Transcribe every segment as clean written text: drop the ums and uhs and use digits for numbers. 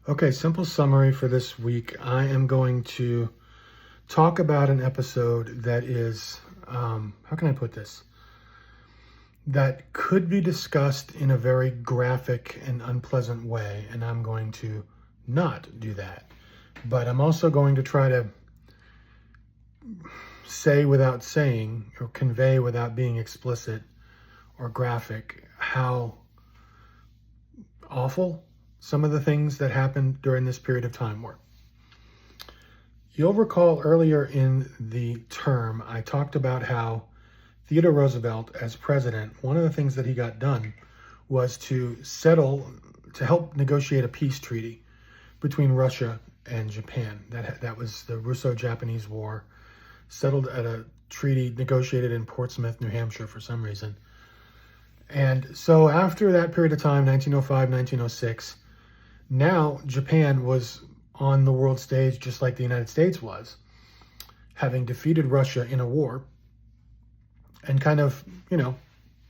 Okay, simple summary for this week. I am going to talk about an episode that is, how can I put this? That could be discussed in a very graphic and unpleasant way, and I'm going to not do that. But I'm also going to try to say without saying or convey without being explicit or graphic how awful some of the things that happened during this period of time were. You'll recall earlier in the term, I talked about how Theodore Roosevelt, as president, one of the things that he got done was to help negotiate a peace treaty between Russia and Japan. That was the Russo-Japanese War, settled at a treaty negotiated in Portsmouth, New Hampshire for some reason. And so after that period of time, 1905, 1906, now Japan was on the world stage just like the United States was, having defeated Russia in a war and kind of,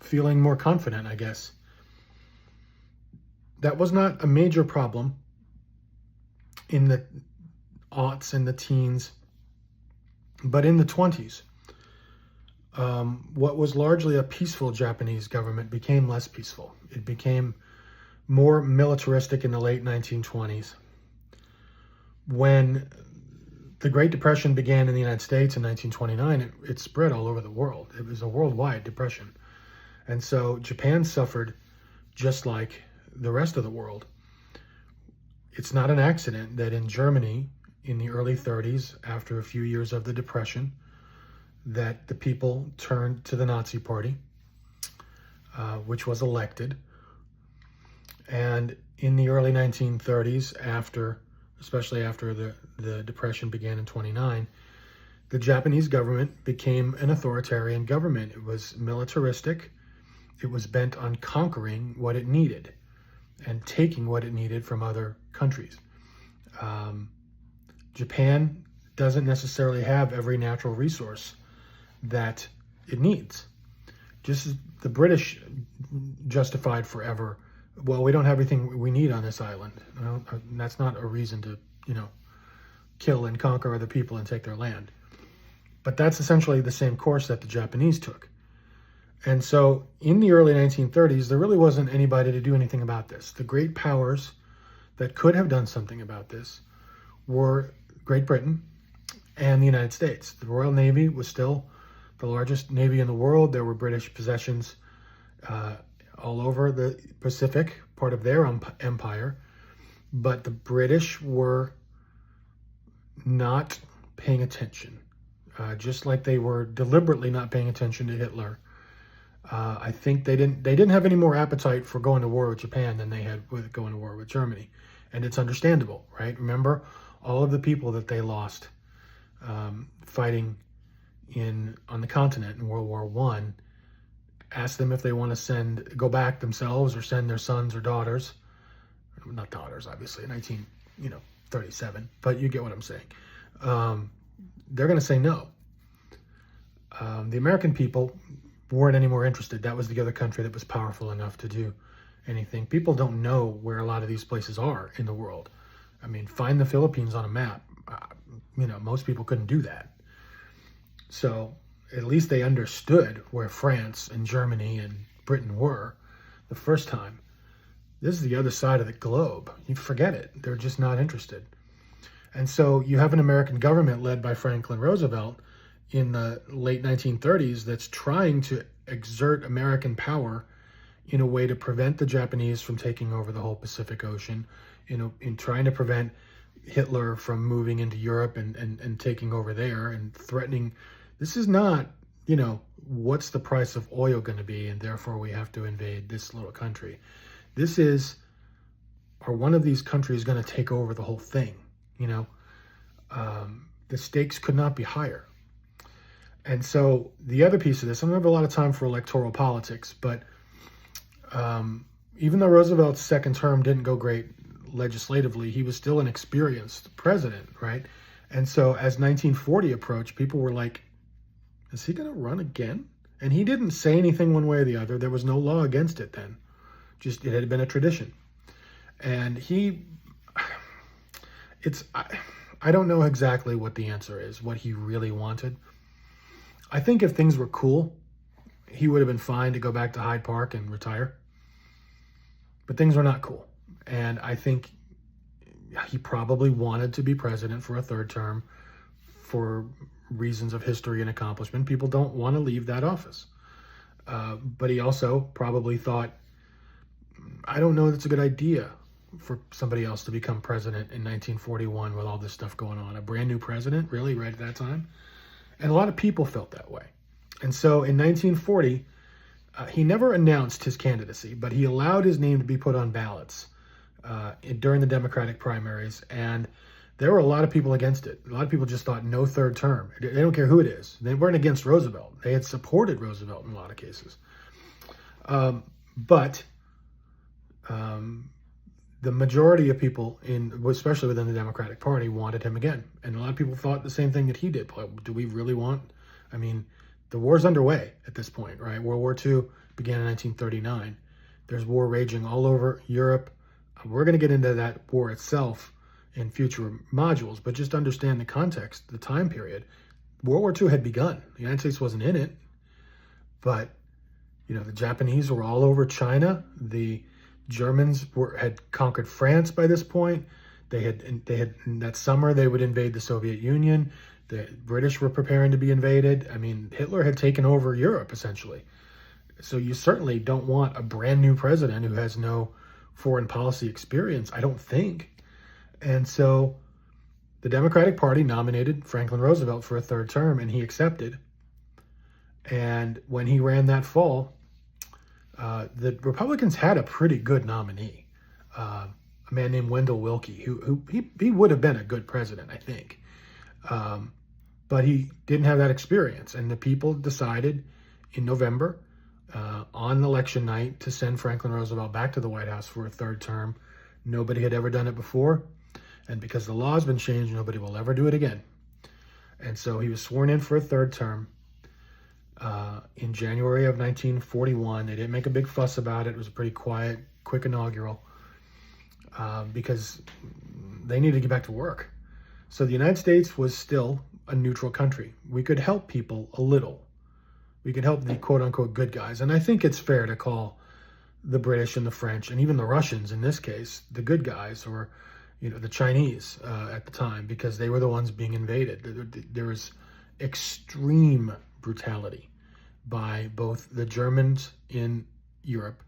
feeling more confident, I guess. That was not a major problem in the aughts and the teens, but in the 20s, what was largely a peaceful Japanese government became less peaceful. It became more militaristic in the late 1920s. When the Great Depression began in the United States in 1929, it spread all over the world. It was a worldwide depression. And so Japan suffered just like the rest of the world. It's not an accident that in Germany, in the early 30s, after a few years of the Depression, that the people turned to the Nazi Party, which was elected. And in the early 1930s, especially after the Depression began in 29, the Japanese government became an authoritarian government. It was militaristic. It was bent on conquering what it needed and taking what it needed from other countries. Japan doesn't necessarily have every natural resource that it needs. Just as the British justified forever, well, we don't have everything we need on this island. That's not a reason to, kill and conquer other people and take their land. But that's essentially the same course that the Japanese took. And so in the early 1930s, there really wasn't anybody to do anything about this. The great powers that could have done something about this were Great Britain and the United States. The Royal Navy was still the largest navy in the world. There were British possessions all over the Pacific, part of their empire. But the British were not paying attention, just like they were deliberately not paying attention to Hitler. I think they didn't have any more appetite for going to war with Japan than they had with going to war with Germany. And it's understandable, right? Remember all of the people that they lost fighting on the continent in World War I. Ask them if they want to go back themselves or send their sons or daughters. Not daughters, obviously, 1937, but you get what I'm saying. They're going to say no. The American people weren't any more interested. That was the other country that was powerful enough to do anything. People don't know where a lot of these places are in the world. I mean, find the Philippines on a map. Most people couldn't do that. So at least they understood where France and Germany and Britain were the first time. This is the other side of the globe. You forget it. They're just not interested. And so you have an American government led by Franklin Roosevelt in the late 1930s that's trying to exert American power in a way to prevent the Japanese from taking over the whole Pacific Ocean, in trying to prevent Hitler from moving into Europe and taking over there and threatening. This is not, what's the price of oil going to be, and therefore we have to invade this little country. This is, are one of these countries going to take over the whole thing? The stakes could not be higher. And so the other piece of this, I don't have a lot of time for electoral politics, but even though Roosevelt's second term didn't go great legislatively, he was still an experienced president, right? And so as 1940 approached, people were like, is he going to run again? And he didn't say anything one way or the other. There was no law against it then. Just it had been a tradition. And he I don't know exactly what the answer is, what he really wanted. I think if things were cool, he would have been fine to go back to Hyde Park and retire. But things were not cool. And I think he probably wanted to be president for a third term for reasons of history and accomplishment. People don't want to leave that office. But he also probably thought, I don't know that's a good idea for somebody else to become president in 1941 with all this stuff going on. A brand new president, really, right at that time? And a lot of people felt that way. And so in 1940, he never announced his candidacy, but he allowed his name to be put on ballots during the Democratic primaries. And there were a lot of people against it. A lot of people just thought no third term. They don't care who it is. They weren't against Roosevelt. They had supported Roosevelt in a lot of cases. But the majority of people, especially within the Democratic Party, wanted him again. And a lot of people thought the same thing that he did. Do we really want? I mean, the war's underway at this point, right? World War II began in 1939. There's war raging all over Europe. We're going to get into that war itself in future modules, but just understand the context, the time period. World War II had begun. The United States wasn't in it, but the Japanese were all over China. The Germans had conquered France by this point. They had in that summer they would invade the Soviet Union. The British were preparing to be invaded. I mean, Hitler had taken over Europe essentially. So you certainly don't want a brand new president who has no foreign policy experience, I don't think. And so the Democratic Party nominated Franklin Roosevelt for a third term, and he accepted. And when he ran that fall, the Republicans had a pretty good nominee, a man named Wendell Willkie, who he would have been a good president, I think. But he didn't have that experience. And the people decided in November, on election night, to send Franklin Roosevelt back to the White House for a third term. Nobody had ever done it before. And because the law's been changed, nobody will ever do it again. And so he was sworn in for a third term in January of 1941. They didn't make a big fuss about it. It was a pretty quiet, quick inaugural because they needed to get back to work. So the United States was still a neutral country. We could help people a little. We could help the quote-unquote good guys. And I think it's fair to call the British and the French, and even the Russians in this case, the good guys, or the Chinese at the time, because they were the ones being invaded. There was extreme brutality by both the Germans in Europe,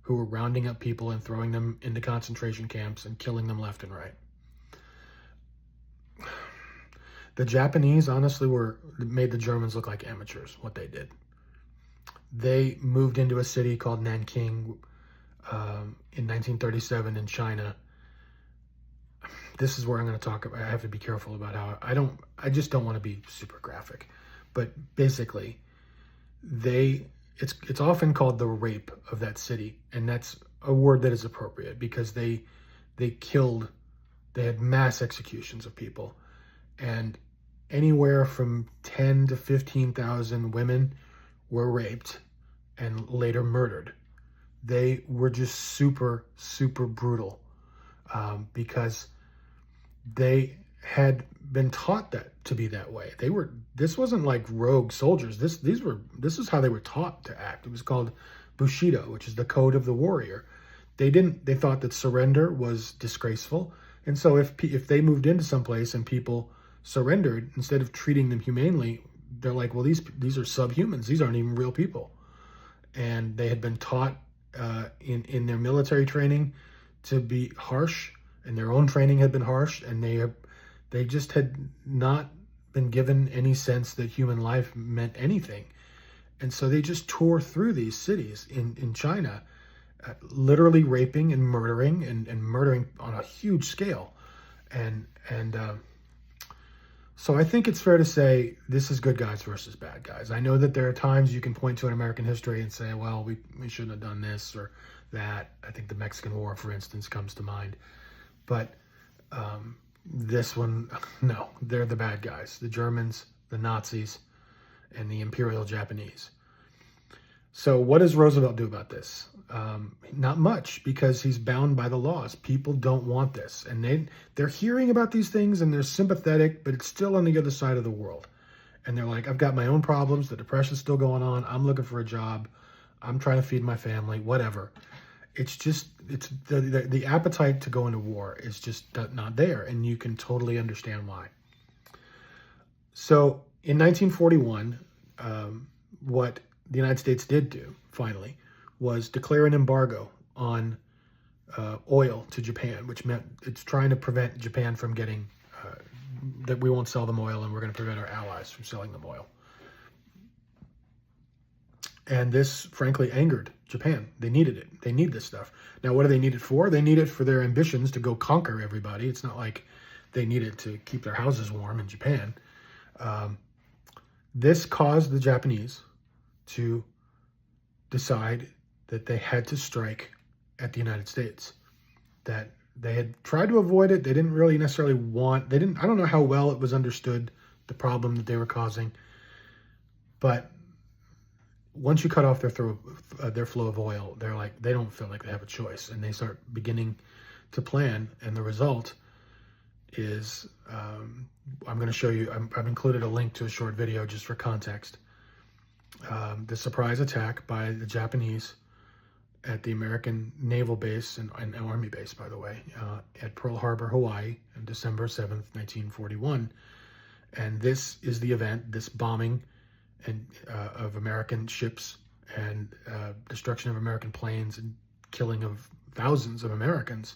who were rounding up people and throwing them into concentration camps and killing them left and right. The Japanese honestly made the Germans look like amateurs, what they did. They moved into a city called Nanking in 1937 in China. This is where I'm going to talk about, I have to be careful about how, I just don't want to be super graphic. But basically, it's often called the rape of that city. And that's a word that is appropriate because they had mass executions of people. And anywhere from 10 to 15,000 women were raped and later murdered. They were just super, super brutal because they had been taught that to be that way. This wasn't like rogue soldiers. This is how they were taught to act. It was called Bushido, which is the code of the warrior. They thought that surrender was disgraceful. And so if they moved into someplace and people surrendered, instead of treating them humanely, they're like, well, these are subhumans. These aren't even real people. And they had been taught in their military training to be harsh, and their own training had been harsh, and they just had not been given any sense that human life meant anything. And so they just tore through these cities in China, literally raping and murdering and murdering on a huge scale. And so I think it's fair to say this is good guys versus bad guys. I know that there are times you can point to in American history and say, well, we shouldn't have done this or that. I think the Mexican War, for instance, comes to mind. But this one, no, they're the bad guys. The Germans, the Nazis, and the Imperial Japanese. So what does Roosevelt do about this? Not much, because he's bound by the laws. People don't want this, and they're hearing about these things and they're sympathetic, but it's still on the other side of the world. And they're like, I've got my own problems. The depression's still going on. I'm looking for a job. I'm trying to feed my family, whatever. It's just, it's the appetite to go into war is just not there. And you can totally understand why. So in 1941, what the United States did do, finally, was declare an embargo on oil to Japan, which meant it's trying to prevent Japan from getting, that we won't sell them oil, and we're going to prevent our allies from selling them oil. And this, frankly, angered Japan. They needed it. They need this stuff. Now, what do they need it for? They need it for their ambitions to go conquer everybody. It's not like they need it to keep their houses warm in Japan. This caused the Japanese to decide that they had to strike at the United States. That they had tried to avoid it. They didn't really necessarily want, I don't know how well it was understood, the problem that they were causing. But once you cut off their flow of oil, they're like, they don't feel like they have a choice. And they start beginning to plan. And the result is, I'm going to show you, I've included a link to a short video just for context. The surprise attack by the Japanese at the American naval base and army base, by the way, at Pearl Harbor, Hawaii, on December 7th, 1941. And this is the event, this bombing of American ships and destruction of American planes and killing of thousands of Americans,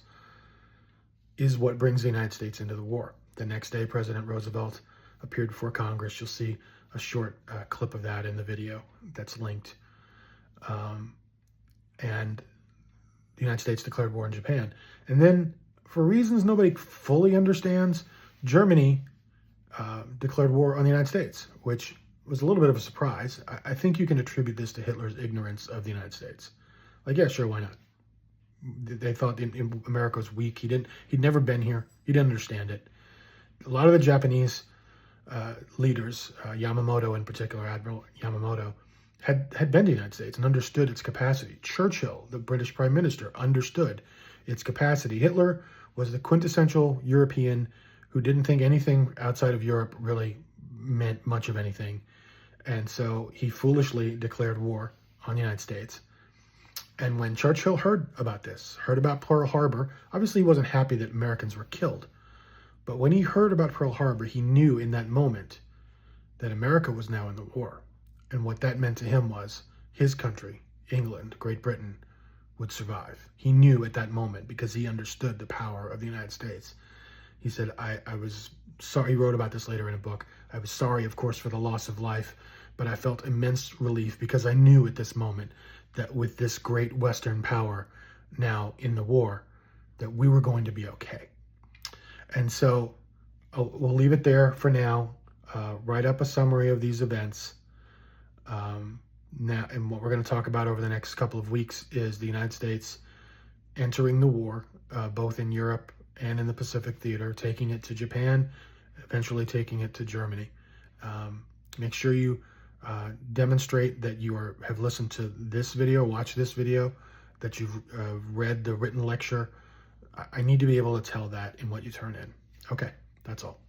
is what brings the United States into the war. The next day, President Roosevelt appeared before Congress. You'll see a short clip of that in the video that's linked. And the United States declared war on Japan. And then, for reasons nobody fully understands, Germany declared war on the United States, which was a little bit of a surprise. I think you can attribute this to Hitler's ignorance of the United States. Like, yeah, sure, why not? They thought America was weak. He'd never been here. He didn't understand it. A lot of the Japanese leaders, Yamamoto in particular, Admiral Yamamoto, had been to the United States and understood its capacity. Churchill, the British Prime Minister, understood its capacity. Hitler was the quintessential European who didn't think anything outside of Europe really meant much of anything. And so he foolishly declared war on the United States. And when Churchill heard about this, heard about Pearl Harbor, obviously he wasn't happy that Americans were killed. But when he heard about Pearl Harbor, he knew in that moment that America was now in the war. And what that meant to him was his country, England, Great Britain, would survive. He knew at that moment because he understood the power of the United States. He said, I was sorry, he wrote about this later in a book. I was sorry, of course, for the loss of life, but I felt immense relief because I knew at this moment that with this great Western power now in the war, that we were going to be okay. And so we'll leave it there for now. Write up a summary of these events. Now, and what we're going to talk about over the next couple of weeks is the United States entering the war, both in Europe and in the Pacific theater, taking it to Japan, eventually taking it to Germany. Make sure you demonstrate that you have listened to this video, watched this video, that you've read the written lecture. I need to be able to tell that in what you turn in. Okay, that's all.